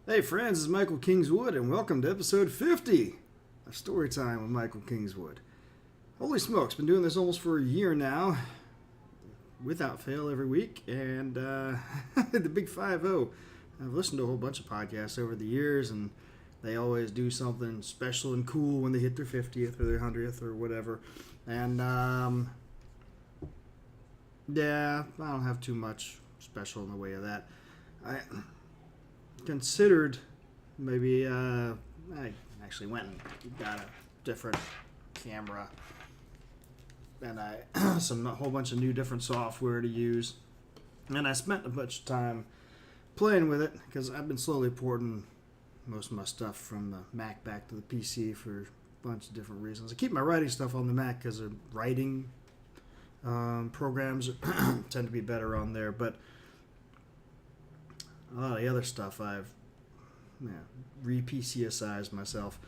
Hey friends, it's Michael Kingswood, and welcome to episode 50 of Storytime with Michael Kingswood. Holy smokes, been doing this almost for a year now, without fail every week, and the big 5-0. I've listened to a whole bunch of podcasts over the years, and they always do something special and cool when they hit their 50th or their 100th or whatever. And, yeah, I don't have too much special in the way of that. I considered maybe I actually went and got a different camera and a whole bunch of new different software to use, and I spent a bunch of time playing with it because I've been slowly porting most of my stuff from the Mac back to the PC for a bunch of different reasons. I keep my writing stuff on the Mac because the writing programs tend to be better on there, but a lot of the other stuff I've re-PCSized myself,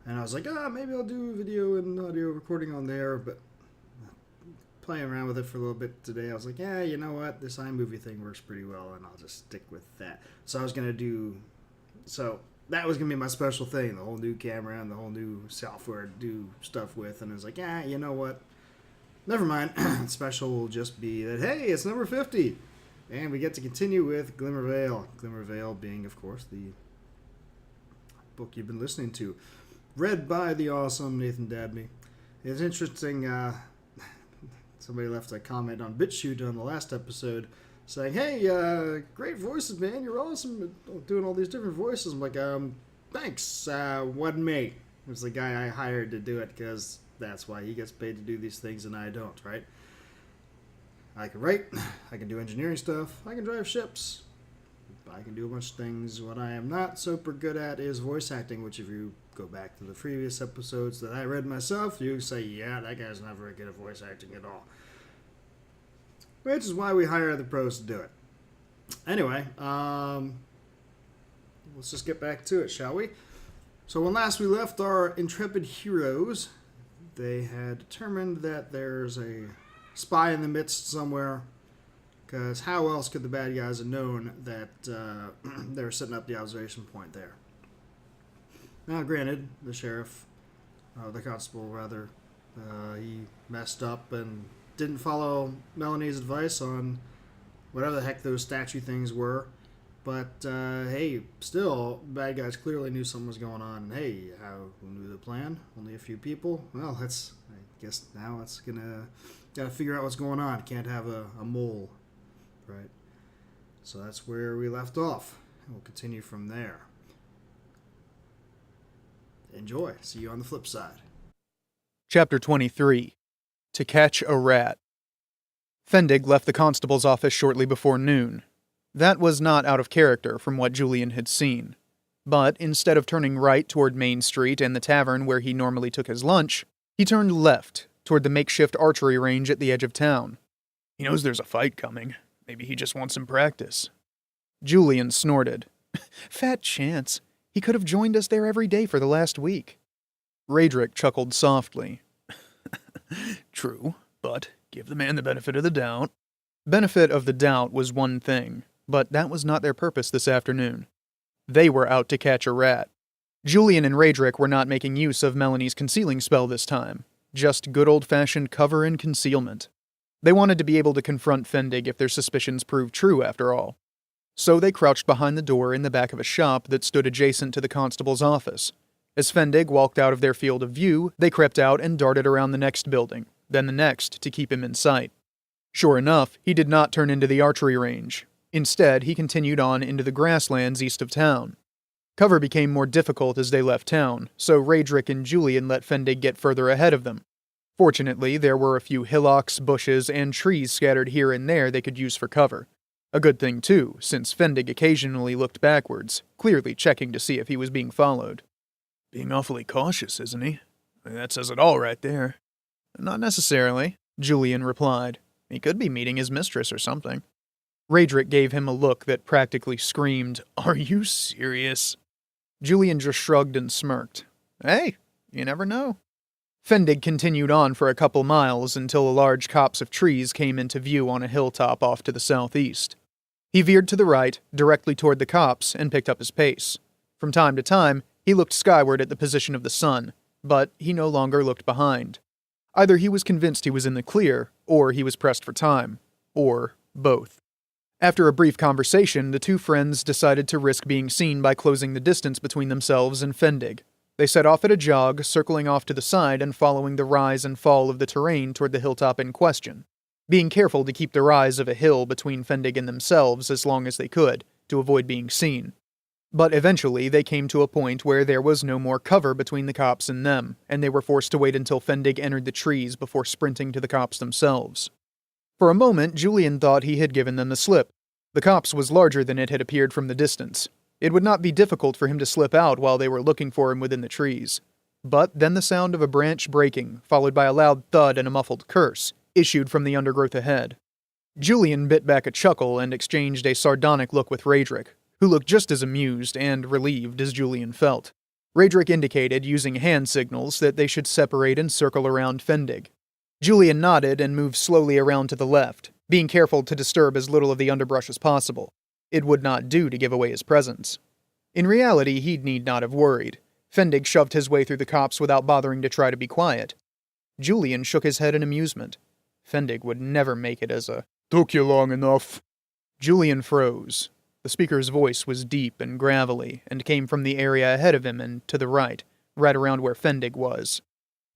and I was like, maybe I'll do video and audio recording on there, but playing around with it for a little bit today, I was like, yeah, you know what, this iMovie thing works pretty well, and I'll just stick with that. So that was going to be my special thing, the whole new camera and the whole new software to do stuff with, and I was like, yeah, you know what, never mind, special will just be that, hey, it's number 50. And we get to continue with Glimmer Vale. Glimmer Vale being, of course, the book you've been listening to. Read by the awesome Nathan Dabney. It's interesting, somebody left a comment on BitChute on the last episode saying, hey, great voices, man. You're awesome at doing all these different voices. I'm like, thanks. Wasn't me. It was the guy I hired to do it because that's why he gets paid to do these things and I don't, right? I can write, I can do engineering stuff, I can drive ships, I can do a bunch of things. What I am not super good at is voice acting, which if you go back to the previous episodes that I read myself, you say, yeah, that guy's not very good at voice acting at all. Which is why we hire other pros to do it. Anyway, let's just get back to it, shall we? So when last we left our intrepid heroes, they had determined that there's a spy in the midst somewhere, because how else could the bad guys have known that they were setting up the observation point there? Now, granted, the sheriff, the constable rather, he messed up and didn't follow Melanie's advice on whatever the heck those statue things were, but hey, still, bad guys clearly knew something was going on. Hey, who knew the plan? Only a few people? Well, I guess now it's gotta figure out what's going on. Can't have a mole, right? So that's where we left off. We'll continue from there. Enjoy. See you on the flip side. Chapter 23. To Catch a Rat. Fendig left the constable's office shortly before noon. That was not out of character from what Julian had seen. But instead of turning right toward Main Street and the tavern where he normally took his lunch, he turned left toward the makeshift archery range at the edge of town. He knows there's a fight coming. Maybe he just wants some practice. Julian snorted. Fat chance. He could have joined us there every day for the last week. Raedric chuckled softly. True, but give the man the benefit of the doubt. Benefit of the doubt was one thing, but that was not their purpose this afternoon. They were out to catch a rat. Julian and Raedric were not making use of Melanie's concealing spell this time. Just good old-fashioned cover and concealment. They wanted to be able to confront Fendig if their suspicions proved true, after all. So they crouched behind the door in the back of a shop that stood adjacent to the constable's office. As Fendig walked out of their field of view, they crept out and darted around the next building, then the next to keep him in sight. Sure enough, he did not turn into the archery range. Instead, he continued on into the grasslands east of town. Cover became more difficult as they left town, so Raedric and Julian let Fendig get further ahead of them. Fortunately, there were a few hillocks, bushes, and trees scattered here and there they could use for cover. A good thing, too, since Fendig occasionally looked backwards, clearly checking to see if he was being followed. Being awfully cautious, isn't he? That says it all right there. Not necessarily, Julian replied. He could be meeting his mistress or something. Raedric gave him a look that practically screamed, Are you serious? Julian just shrugged and smirked. Hey, you never know. Fendig continued on for a couple miles until a large copse of trees came into view on a hilltop off to the southeast. He veered to the right, directly toward the copse, and picked up his pace. From time to time, he looked skyward at the position of the sun, but he no longer looked behind. Either he was convinced he was in the clear, or he was pressed for time, or both. After a brief conversation, the two friends decided to risk being seen by closing the distance between themselves and Fendig. They set off at a jog, circling off to the side and following the rise and fall of the terrain toward the hilltop in question, being careful to keep the rise of a hill between Fendig and themselves as long as they could, to avoid being seen. But eventually, they came to a point where there was no more cover between the cops and them, and they were forced to wait until Fendig entered the trees before sprinting to the cops themselves. For a moment, Julian thought he had given them the slip. The copse was larger than it had appeared from the distance. It would not be difficult for him to slip out while they were looking for him within the trees. But then the sound of a branch breaking, followed by a loud thud and a muffled curse, issued from the undergrowth ahead. Julian bit back a chuckle and exchanged a sardonic look with Raedric, who looked just as amused and relieved as Julian felt. Raedric indicated, using hand signals, that they should separate and circle around Fendig. Julian nodded and moved slowly around to the left, being careful to disturb as little of the underbrush as possible. It would not do to give away his presence. In reality, he need not have worried. Fendig shoved his way through the copse without bothering to try to be quiet. Julian shook his head in amusement. Fendig would never make it as a "took you long enough." Julian froze. The speaker's voice was deep and gravelly, and came from the area ahead of him and to the right around where Fendig was.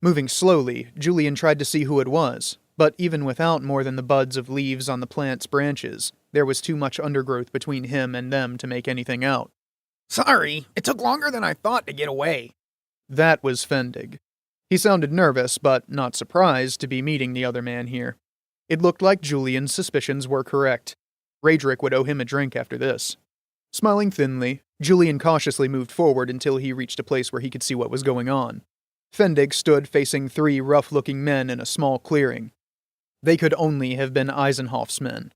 Moving slowly, Julian tried to see who it was, but even without more than the buds of leaves on the plant's branches, there was too much undergrowth between him and them to make anything out. "Sorry, it took longer than I thought to get away." That was Fendig. He sounded nervous, but not surprised to be meeting the other man here. It looked like Julian's suspicions were correct. Raedric would owe him a drink after this. Smiling thinly, Julian cautiously moved forward until he reached a place where he could see what was going on. Fendig stood facing three rough-looking men in a small clearing. They could only have been Eisenhoff's men.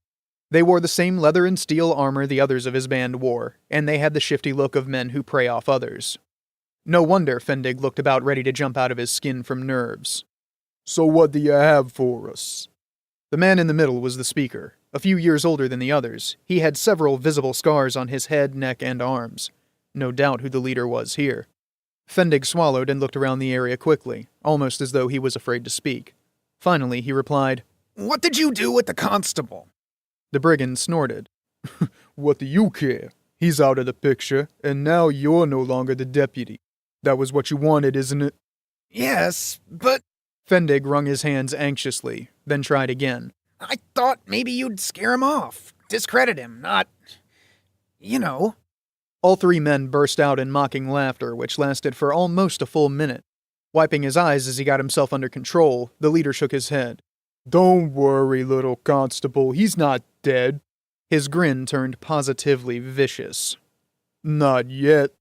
They wore the same leather and steel armor the others of his band wore, and they had the shifty look of men who prey off others. No wonder Fendig looked about ready to jump out of his skin from nerves. "So what do you have for us?" The man in the middle was the speaker. A few years older than the others, he had several visible scars on his head, neck, and arms. No doubt who the leader was here. Fendig swallowed and looked around the area quickly, almost as though he was afraid to speak. Finally, he replied, "What did you do with the constable?" The brigand snorted. "What do you care? He's out of the picture, and now you're no longer the deputy. That was what you wanted, isn't it?" "Yes, but..." Fendig wrung his hands anxiously, then tried again. "I thought maybe you'd scare him off, discredit him, not... you know." All three men burst out in mocking laughter, which lasted for almost a full minute. Wiping his eyes as he got himself under control, the leader shook his head. "Don't worry, little constable, he's not dead." His grin turned positively vicious. "Not yet."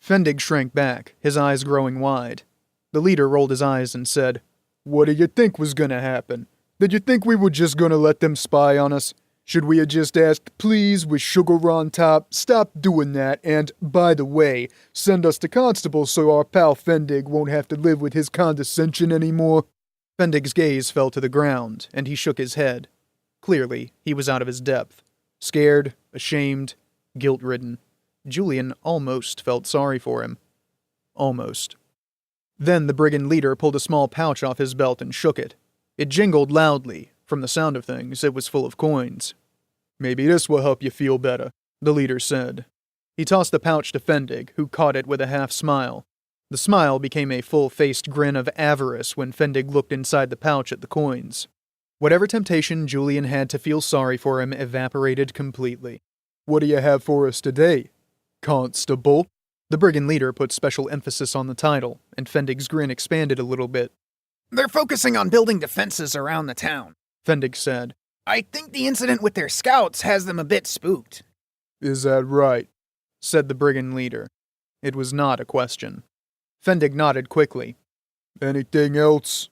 Fendig shrank back, his eyes growing wide. The leader rolled his eyes and said, "What did you think was gonna happen? Did you think we were just gonna let them spy on us? Should we have just asked, please, with sugar on top? Stop doing that, and, by the way, send us the constable so our pal Fendig won't have to live with his condescension anymore." Fendig's gaze fell to the ground, and he shook his head. Clearly, he was out of his depth. Scared, ashamed, guilt-ridden. Julian almost felt sorry for him. Almost. Then the brigand leader pulled a small pouch off his belt and shook it. It jingled loudly. From the sound of things, it was full of coins. "Maybe this will help you feel better," the leader said. He tossed the pouch to Fendig, who caught it with a half-smile. The smile became a full-faced grin of avarice when Fendig looked inside the pouch at the coins. Whatever temptation Julian had to feel sorry for him evaporated completely. "What do you have for us today, constable?" The brigand leader put special emphasis on the title, and Fendig's grin expanded a little bit. "They're focusing on building defenses around the town," Fendig said. "I think the incident with their scouts has them a bit spooked." "Is that right?" said the brigand leader. It was not a question. Fendig nodded quickly. "Anything else?"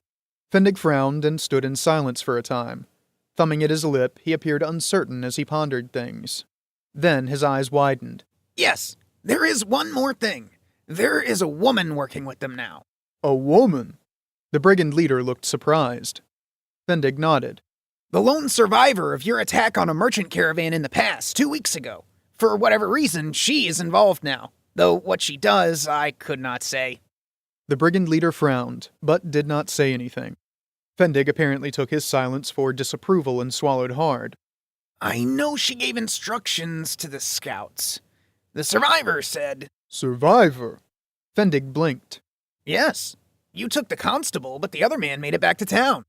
Fendig frowned and stood in silence for a time. Thumbing at his lip, he appeared uncertain as he pondered things. Then his eyes widened. "Yes, there is one more thing. There is a woman working with them now." "A woman?" The brigand leader looked surprised. Fendig nodded. "The lone survivor of your attack on a merchant caravan in the past, 2 weeks ago. For whatever reason, she is involved now. Though what she does, I could not say. The brigand leader frowned, but did not say anything. Fendig apparently took his silence for disapproval and swallowed hard. I know she gave instructions to the scouts. The survivor said, Survivor? Fendig blinked. Yes, you took the constable, but the other man made it back to town.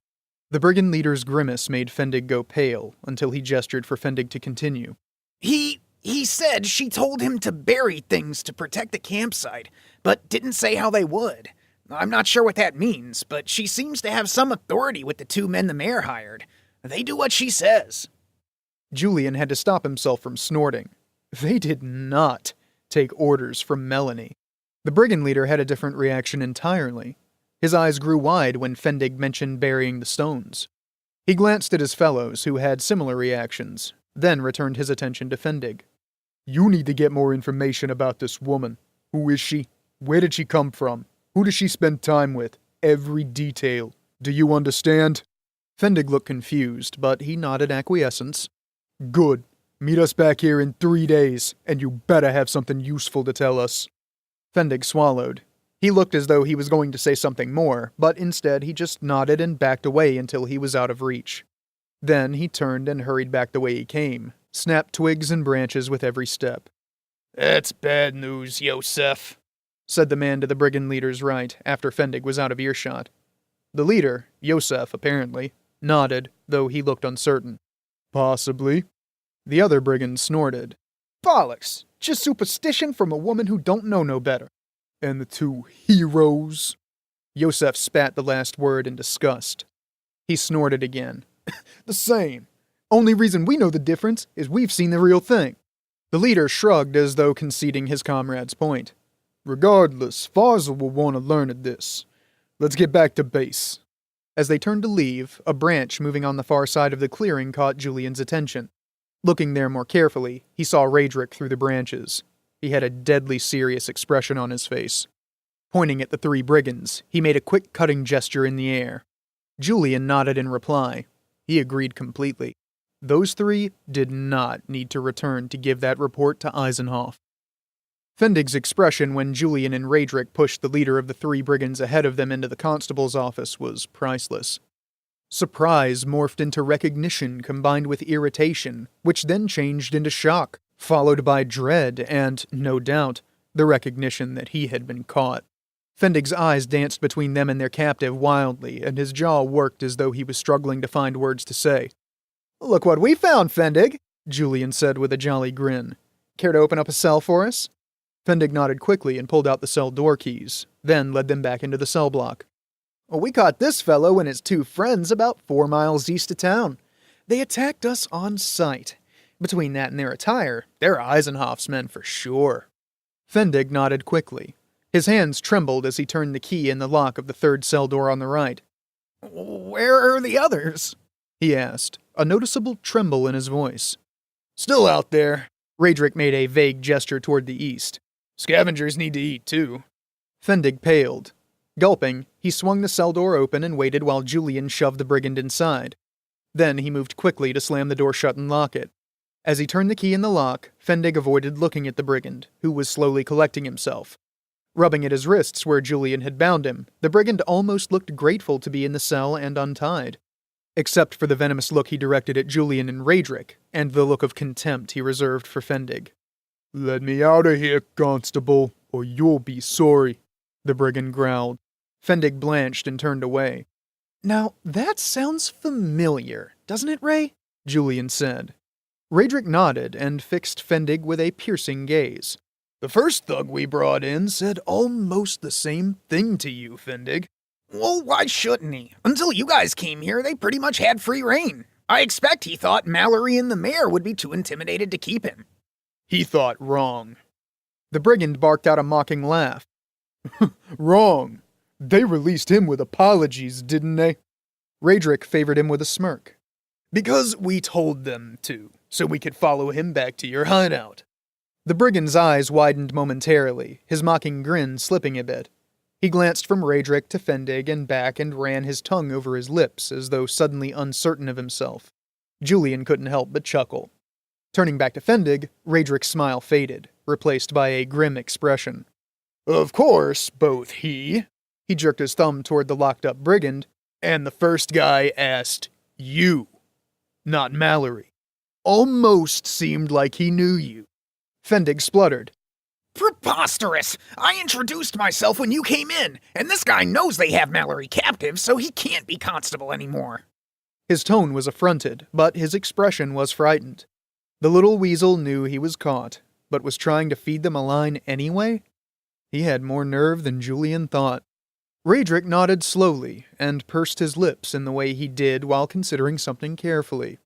The brigand leader's grimace made Fendig go pale until he gestured for Fendig to continue. He said she told him to bury things to protect the campsite, but didn't say how they would. I'm not sure what that means, but she seems to have some authority with the 2 men the mayor hired. They do what she says. Julian had to stop himself from snorting. They did not take orders from Melanie. The brigand leader had a different reaction entirely. His eyes grew wide when Fendig mentioned burying the stones. He glanced at his fellows, who had similar reactions, then returned his attention to Fendig. You need to get more information about this woman. Who is she? Where did she come from? Who does she spend time with? Every detail. Do you understand? Fendig looked confused, but he nodded acquiescence. Good. Meet us back here in 3 days, and you better have something useful to tell us. Fendig swallowed. He looked as though he was going to say something more, but instead he just nodded and backed away until he was out of reach. Then he turned and hurried back the way he came, snapped twigs and branches with every step. That's bad news, Yosef, said the man to the brigand leader's right after Fendig was out of earshot. The leader, Yosef apparently, nodded, though he looked uncertain. Possibly. The other brigand snorted. Bollocks! Just superstition from a woman who don't know no better. And the 2 heroes? Yosef spat the last word in disgust. He snorted again. The same. Only reason we know the difference is we've seen the real thing. The leader shrugged as though conceding his comrade's point. Regardless, Farza will want to learn of this. Let's get back to base. As they turned to leave, a branch moving on the far side of the clearing caught Julian's attention. Looking there more carefully, he saw Raedric through the branches. He had a deadly serious expression on his face. Pointing at the 3 brigands, he made a quick cutting gesture in the air. Julian nodded in reply. He agreed completely. Those 3 did not need to return to give that report to Eisenhoff. Fendig's expression when Julian and Raedric pushed the leader of the 3 brigands ahead of them into the constable's office was priceless. Surprise morphed into recognition combined with irritation, which then changed into shock, followed by dread and, no doubt, the recognition that he had been caught. Fendig's eyes danced between them and their captive wildly, and his jaw worked as though he was struggling to find words to say. "Look what we found, Fendig," Julian said with a jolly grin. "Care to open up a cell for us?" Fendig nodded quickly and pulled out the cell door keys, then led them back into the cell block. "We caught this fellow and his 2 friends about 4 miles east of town. They attacked us on sight. Between that and their attire, they're Eisenhoff's men for sure." Fendig nodded quickly. His hands trembled as he turned the key in the lock of the 3rd cell door on the right. "Where are the others?" he asked, a noticeable tremble in his voice. "Still out there." Raedric made a vague gesture toward the east. "Scavengers need to eat, too." Fendig paled. Gulping, he swung the cell door open and waited while Julian shoved the brigand inside. Then he moved quickly to slam the door shut and lock it. As he turned the key in the lock, Fendig avoided looking at the brigand, who was slowly collecting himself. Rubbing at his wrists where Julian had bound him, the brigand almost looked grateful to be in the cell and untied. Except for the venomous look he directed at Julian and Raedric, and the look of contempt he reserved for Fendig. "Let me out of here, constable, or you'll be sorry," the brigand growled. Fendig blanched and turned away. "Now, that sounds familiar, doesn't it, Ray?" Julian said. Raedric nodded and fixed Fendig with a piercing gaze. "The first thug we brought in said almost the same thing to you, Fendig." "Well, why shouldn't he? Until you guys came here, they pretty much had free reign. I expect he thought Mallory and the mayor would be too intimidated to keep him." "He thought wrong." The brigand barked out a mocking laugh. "Wrong. They released him with apologies, didn't they?" Raedric favored him with a smirk. "Because we told them to, so we could follow him back to your hideout." The brigand's eyes widened momentarily, his mocking grin slipping a bit. He glanced from Raedric to Fendig and back and ran his tongue over his lips as though suddenly uncertain of himself. Julian couldn't help but chuckle. Turning back to Fendig, Raedric's smile faded, replaced by a grim expression. Of course, both he jerked his thumb toward the locked-up brigand, and the first guy asked you, not Mallory. Almost seemed like he knew you. Fendig spluttered. Preposterous! I introduced myself when you came in, and this guy knows they have Mallory captive, so he can't be constable anymore. His tone was affronted, but his expression was frightened. The little weasel knew he was caught, but was trying to feed them a line anyway? He had more nerve than Julian thought. Raedric nodded slowly, and pursed his lips in the way he did while considering something carefully.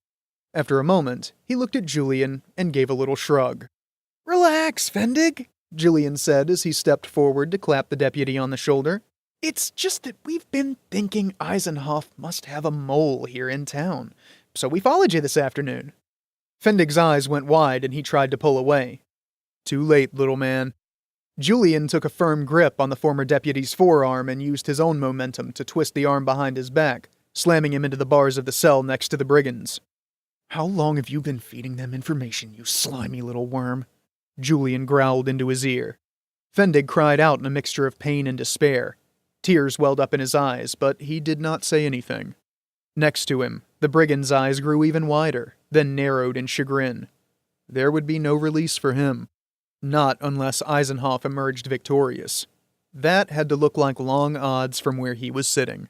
After a moment, he looked at Julian and gave a little shrug. Relax, Fendig, Julian said as he stepped forward to clap the deputy on the shoulder. It's just that we've been thinking Eisenhoff must have a mole here in town, so we followed you this afternoon. Fendig's eyes went wide and he tried to pull away. Too late, little man. Julian took a firm grip on the former deputy's forearm and used his own momentum to twist the arm behind his back, slamming him into the bars of the cell next to the brigands. How long have you been feeding them information, you slimy little worm? Julian growled into his ear. Fendig cried out in a mixture of pain and despair. Tears welled up in his eyes, but he did not say anything. Next to him, the brigand's eyes grew even wider, then narrowed in chagrin. There would be no release for him. Not unless Eisenhoff emerged victorious. That had to look like long odds from where he was sitting.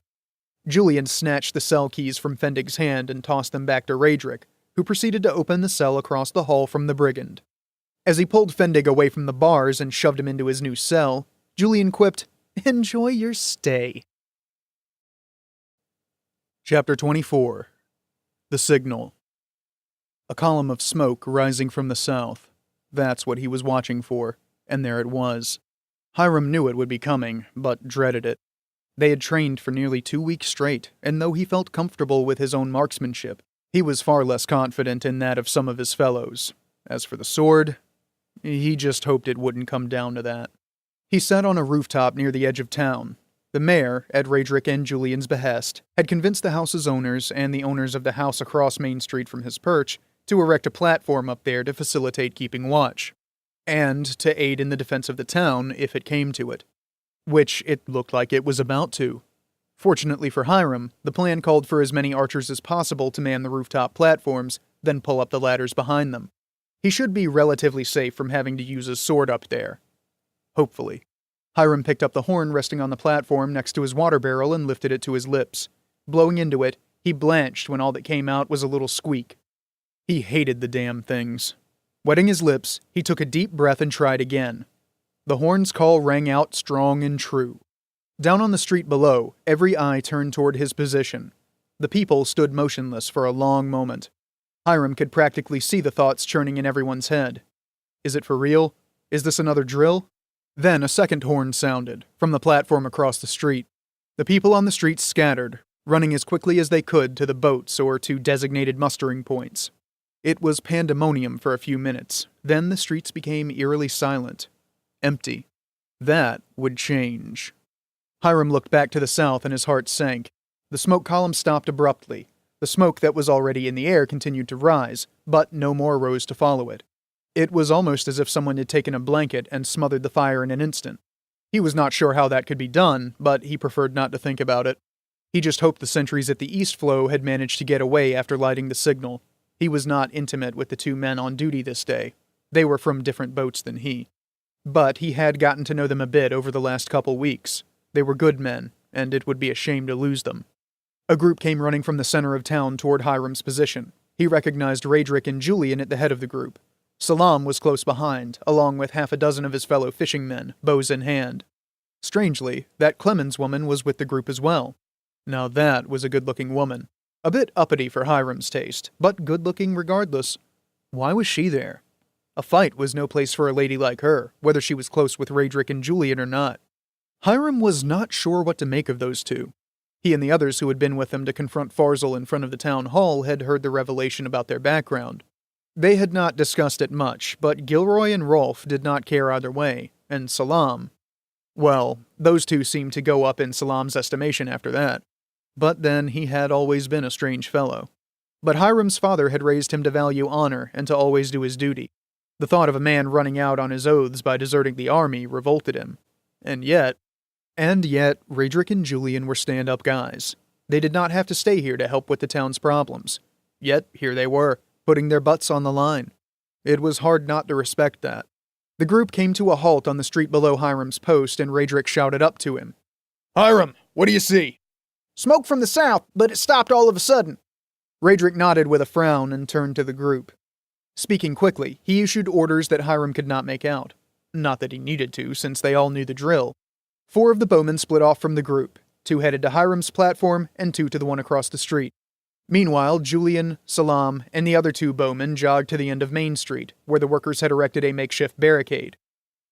Julian snatched the cell keys from Fendig's hand and tossed them back to Raedric, who proceeded to open the cell across the hall from the brigand. As he pulled Fendig away from the bars and shoved him into his new cell, Julian quipped, "Enjoy your stay." Chapter 24. The Signal. A column of smoke rising from the south. That's what he was watching for, and there it was. Hiram knew it would be coming, but dreaded it. They had trained for nearly 2 weeks straight, and though he felt comfortable with his own marksmanship, he was far less confident in that of some of his fellows. As for the sword, he just hoped it wouldn't come down to that. He sat on a rooftop near the edge of town. The mayor, at Raedric and Julian's behest, had convinced the house's owners and the owners of the house across Main Street from his perch to erect a platform up there to facilitate keeping watch, and to aid in the defense of the town if it came to it. Which it looked like it was about to. Fortunately for Hiram, the plan called for as many archers as possible to man the rooftop platforms, then pull up the ladders behind them. He should be relatively safe from having to use his sword up there. Hopefully. Hiram picked up the horn resting on the platform next to his water barrel and lifted it to his lips. Blowing into it, he blanched when all that came out was a little squeak. He hated the damn things. Wetting his lips, he took a deep breath and tried again. The horn's call rang out strong and true. Down on the street below, every eye turned toward his position. The people stood motionless for a long moment. Hiram could practically see the thoughts churning in everyone's head. Is it for real? Is this another drill? Then a second horn sounded, from the platform across the street. The people on the street scattered, running as quickly as they could to the boats or to designated mustering points. It was pandemonium for a few minutes. Then the streets became eerily silent. Empty. That would change. Hiram looked back to the south and his heart sank. The smoke column stopped abruptly. The smoke that was already in the air continued to rise, but no more rose to follow it. It was almost as if someone had taken a blanket and smothered the fire in an instant. He was not sure how that could be done, but he preferred not to think about it. He just hoped the sentries at the east flow had managed to get away after lighting the signal. He was not intimate with the two men on duty this day. They were from different boats than he. But he had gotten to know them a bit over the last couple weeks. They were good men, and it would be a shame to lose them. A group came running from the center of town toward Hiram's position. He recognized Raedric and Julian at the head of the group. Salam was close behind, along with half a dozen of his fellow fishing men, bows in hand. Strangely, that Clemens woman was with the group as well. Now that was a good-looking woman. A bit uppity for Hiram's taste, but good-looking regardless. Why was she there? A fight was no place for a lady like her, whether she was close with Raedric and Julian or not. Hiram was not sure what to make of those two. He and the others who had been with him to confront Farzel in front of the town hall had heard the revelation about their background. They had not discussed it much, but Gilroy and Rolf did not care either way, and Salam... Well, those two seemed to go up in Salam's estimation after that. But then he had always been a strange fellow. But Hiram's father had raised him to value honor and to always do his duty. The thought of a man running out on his oaths by deserting the army revolted him. And yet, Radric and Julian were stand-up guys. They did not have to stay here to help with the town's problems. Yet, here they were, putting their butts on the line. It was hard not to respect that. The group came to a halt on the street below Hiram's post, and Radric shouted up to him. Hiram, what do you see? Smoke from the south, but it stopped all of a sudden. Radric nodded with a frown and turned to the group. Speaking quickly, he issued orders that Hiram could not make out. Not that he needed to, since they all knew the drill. 4 of the bowmen split off from the group. 2 headed to Hiram's platform, and 2 to the one across the street. Meanwhile, Julian, Salam, and the other 2 bowmen jogged to the end of Main Street, where the workers had erected a makeshift barricade.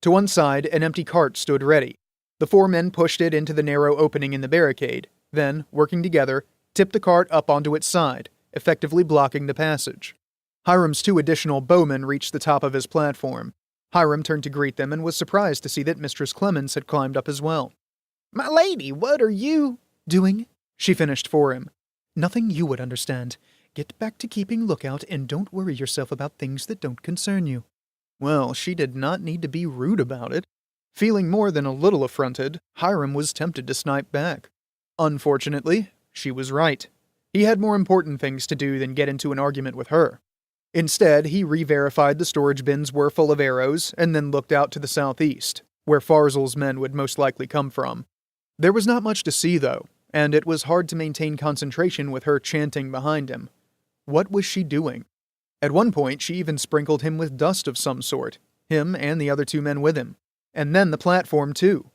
To one side, an empty cart stood ready. The 4 men pushed it into the narrow opening in the barricade, then, working together, tipped the cart up onto its side, effectively blocking the passage. Hiram's 2 additional bowmen reached the top of his platform. Hiram turned to greet them and was surprised to see that Mistress Clemens had climbed up as well. My lady, what are you doing? She finished for him. Nothing you would understand. Get back to keeping lookout and don't worry yourself about things that don't concern you. Well, she did not need to be rude about it. Feeling more than a little affronted, Hiram was tempted to snipe back. Unfortunately, she was right. He had more important things to do than get into an argument with her. Instead, he re-verified the storage bins were full of arrows, and then looked out to the southeast, where Farzal's men would most likely come from. There was not much to see, though, and it was hard to maintain concentration with her chanting behind him. What was she doing? At one point, she even sprinkled him with dust of some sort, him and the other 2 men with him. And then the platform, too.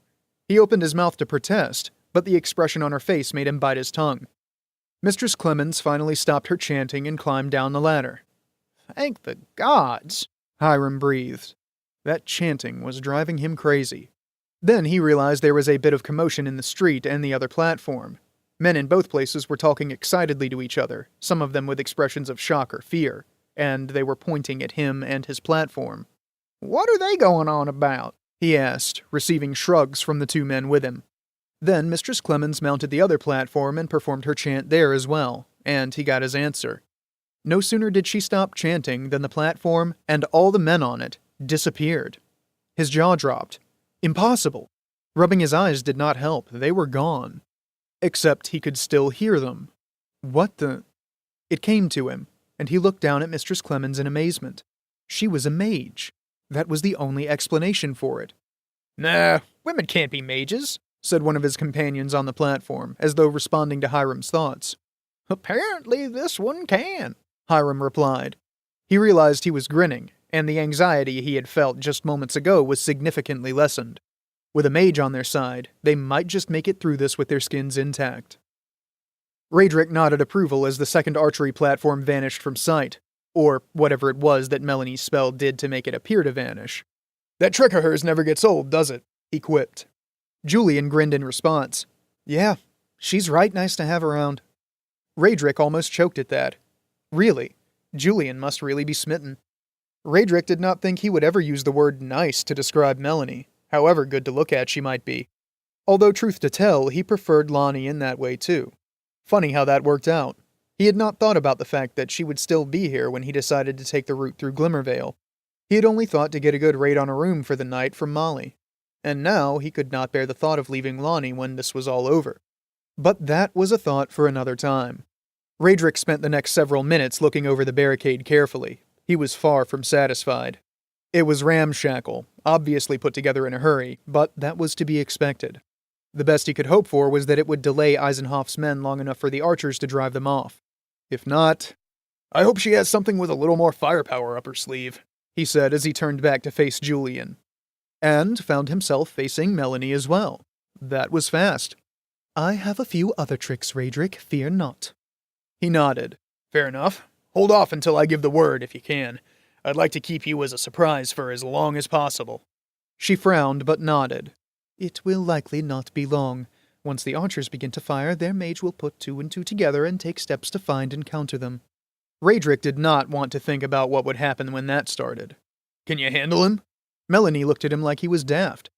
He opened his mouth to protest, but the expression on her face made him bite his tongue. Mistress Clemens finally stopped her chanting and climbed down the ladder. Thank the gods, Hiram breathed. That chanting was driving him crazy. Then he realized there was a bit of commotion in the street and the other platform. Men in both places were talking excitedly to each other, some of them with expressions of shock or fear, and they were pointing at him and his platform. What are they going on about? He asked, receiving shrugs from the 2 men with him. Then Mistress Clemens mounted the other platform and performed her chant there as well, and he got his answer. No sooner did she stop chanting than the platform, and all the men on it, disappeared. His jaw dropped. Impossible. Rubbing his eyes did not help. They were gone. Except he could still hear them. What the... It came to him, and he looked down at Mistress Clemens in amazement. She was a mage. That was the only explanation for it. Nah, women can't be mages, said one of his companions on the platform, as though responding to Hiram's thoughts. Apparently this one can, Hiram replied. He realized he was grinning, and the anxiety he had felt just moments ago was significantly lessened. With a mage on their side, they might just make it through this with their skins intact. Radric nodded approval as the second archery platform vanished from sight, or whatever it was that Melanie's spell did to make it appear to vanish. That trick of hers never gets old, does it? He quipped. Julian grinned in response. Yeah, she's right nice to have around. Radric almost choked at that. Really, Julian must really be smitten. Radric did not think he would ever use the word nice to describe Melanie, however good to look at she might be. Although truth to tell, he preferred Lonnie in that way too. Funny how that worked out. He had not thought about the fact that she would still be here when he decided to take the route through Glimmer Vale. He had only thought to get a good rate on a room for the night from Molly. And now he could not bear the thought of leaving Lonnie when this was all over. But that was a thought for another time. Radric spent the next several minutes looking over the barricade carefully. He was far from satisfied. It was ramshackle, obviously put together in a hurry, but that was to be expected. The best he could hope for was that it would delay Eisenhoff's men long enough for the archers to drive them off. If not... I hope she has something with a little more firepower up her sleeve, he said as he turned back to face Julian. And found himself facing Melanie as well. That was fast. I have a few other tricks, Radric, fear not. He nodded. Fair enough. Hold off until I give the word, if you can. I'd like to keep you as a surprise for as long as possible. She frowned but nodded. It will likely not be long. Once the archers begin to fire, their mage will put 2 and 2 together and take steps to find and counter them. Radric did not want to think about what would happen when that started. Can you handle him? Melanie looked at him like he was daft.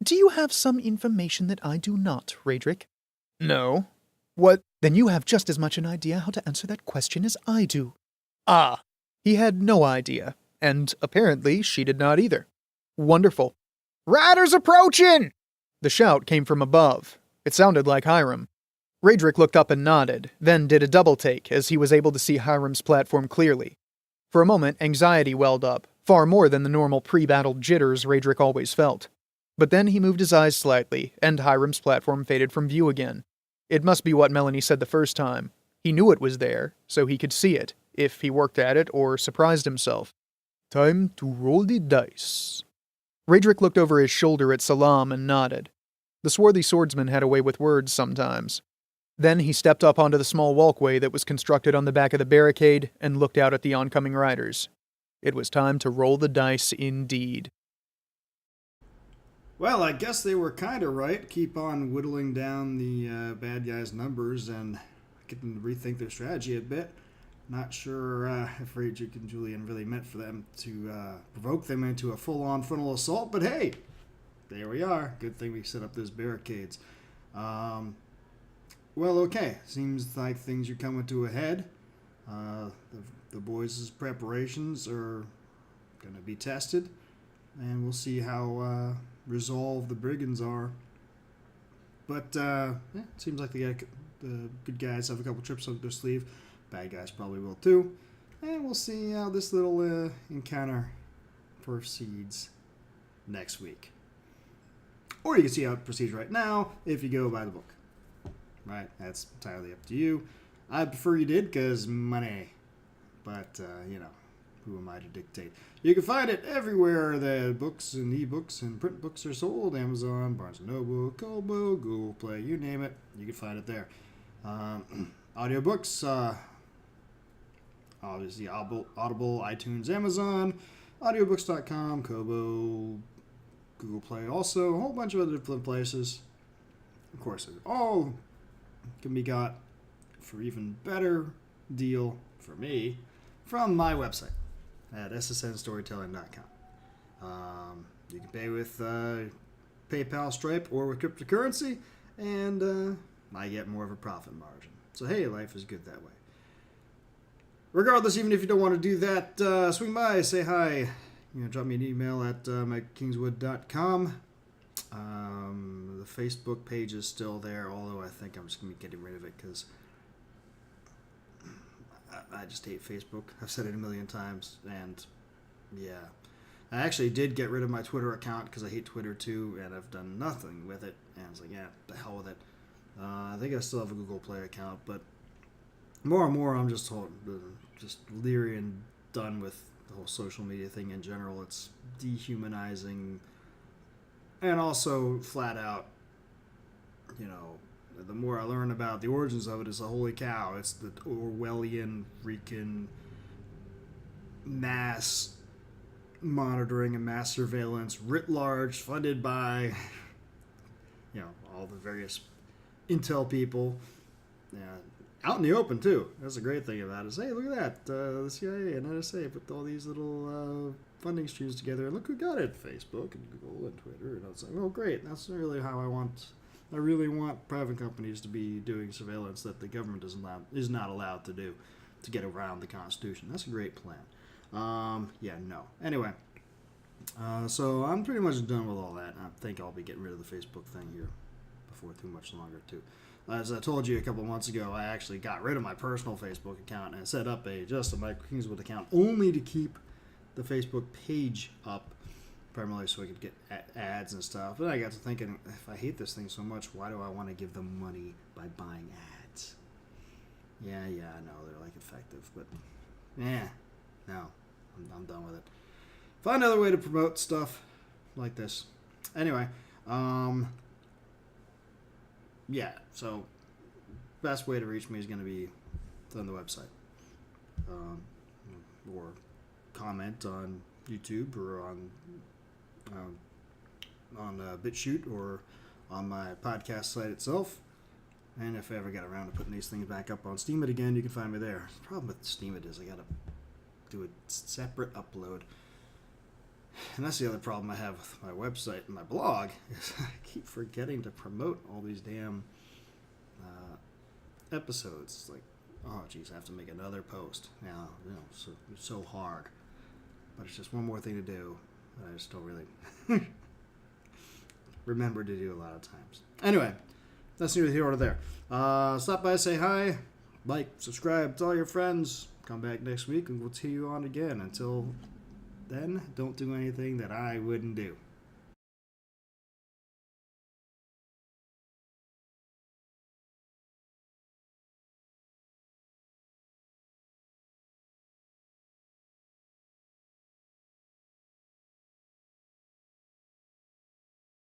Do you have some information that I do not, Radric? No. What? Then you have just as much an idea how to answer that question as I do. Ah. He had no idea, and apparently she did not either. Wonderful. Riders approaching! The shout came from above. It sounded like Hiram. Radric looked up and nodded, then did a double take as he was able to see Hiram's platform clearly. For a moment, anxiety welled up, far more than the normal pre-battle jitters Radric always felt. But then he moved his eyes slightly, and Hiram's platform faded from view again. It must be what Melanie said the first time. He knew it was there, so he could see it, if he worked at it or surprised himself. Time to roll the dice. Radric looked over his shoulder at Salam and nodded. The swarthy swordsman had a way with words sometimes. Then he stepped up onto the small walkway that was constructed on the back of the barricade and looked out at the oncoming riders. It was time to roll the dice indeed. Well, I guess they were kind of right. Keep on whittling down the bad guys' numbers and get them to rethink their strategy a bit. Not sure if Radric and Julian really meant for them to provoke them into a full-on frontal assault, but hey, there we are. Good thing we set up those barricades. Well, okay. Seems like things are coming to a head. The boys' preparations are going to be tested, and we'll see how resolved the brigands are. But yeah, it seems like the good guys have a couple tricks up their sleeve. Bad guys probably will too. And we'll see how this little encounter proceeds next week. Or you can see how it proceeds right now if you go by the book. Right? That's entirely up to you. I prefer you did because money. But, who am I to dictate? You can find it everywhere that books and ebooks and print books are sold. Amazon, Barnes & Noble, Kobo, Google Play, you name it. You can find it there. Audiobooks, obviously Audible, iTunes, Amazon, audiobooks.com, Kobo, Google Play also, a whole bunch of other different places. Of course, it all can be got for even better deal for me from my website at ssnstorytelling.com. You can pay with PayPal, Stripe, or with cryptocurrency, and I get more of a profit margin. So hey, life is good that way. Regardless, even if you don't want to do that, swing by, say hi. Drop me an email at mikekingswood.com. The Facebook page is still there, although I think I'm just going to be getting rid of it because I just hate Facebook. I've said it a million times, and yeah. I actually did get rid of my Twitter account because I hate Twitter too, and I've done nothing with it. And I was like, yeah, the hell with it. I think I still have a Google Play account, but more and more I'm just leery and done with the whole social media thing in general. It's dehumanizing, and also flat out, the more I learn about the origins of it, it's a holy cow. It's the Orwellian freaking mass monitoring and mass surveillance writ large, funded by all the various intel people, out in the open too. That's the great thing about it. Is, hey, look at that, the CIA and NSA put all these little funding streams together, and look who got it: Facebook and Google and Twitter. And I was like, oh great, that's really how I really want private companies to be doing surveillance that the government is not allowed to do to get around the Constitution. That's a great plan. Anyway, so I'm pretty much done with all that. I think I'll be getting rid of the Facebook thing here before too much longer too. As I told you a couple months ago, I actually got rid of my personal Facebook account and set up just a Mike Kingswood account only to keep the Facebook page up, primarily so I could get ads and stuff. But I got to thinking, if I hate this thing so much, why do I want to give them money by buying ads? Yeah, I know they're effective, but no, I'm done with it. Find another way to promote stuff like this. Anyway, so best way to reach me is going to be on the website, or comment on YouTube or on BitChute or on my podcast site itself. And if I ever get around to putting these things back up on Steemit again, you can find me there. The problem with Steemit is I got to do a separate upload. And that's the other problem I have with my website and my blog, is I keep forgetting to promote all these damn episodes. It's like, oh geez, I have to make another post now. So hard. But there's just one more thing to do that I just don't really remember to do a lot of times. Anyway, that's neither here or there. Stop by, say hi, like, subscribe, tell your friends. Come back next week and we'll see you on again. Until then, don't do anything that I wouldn't do.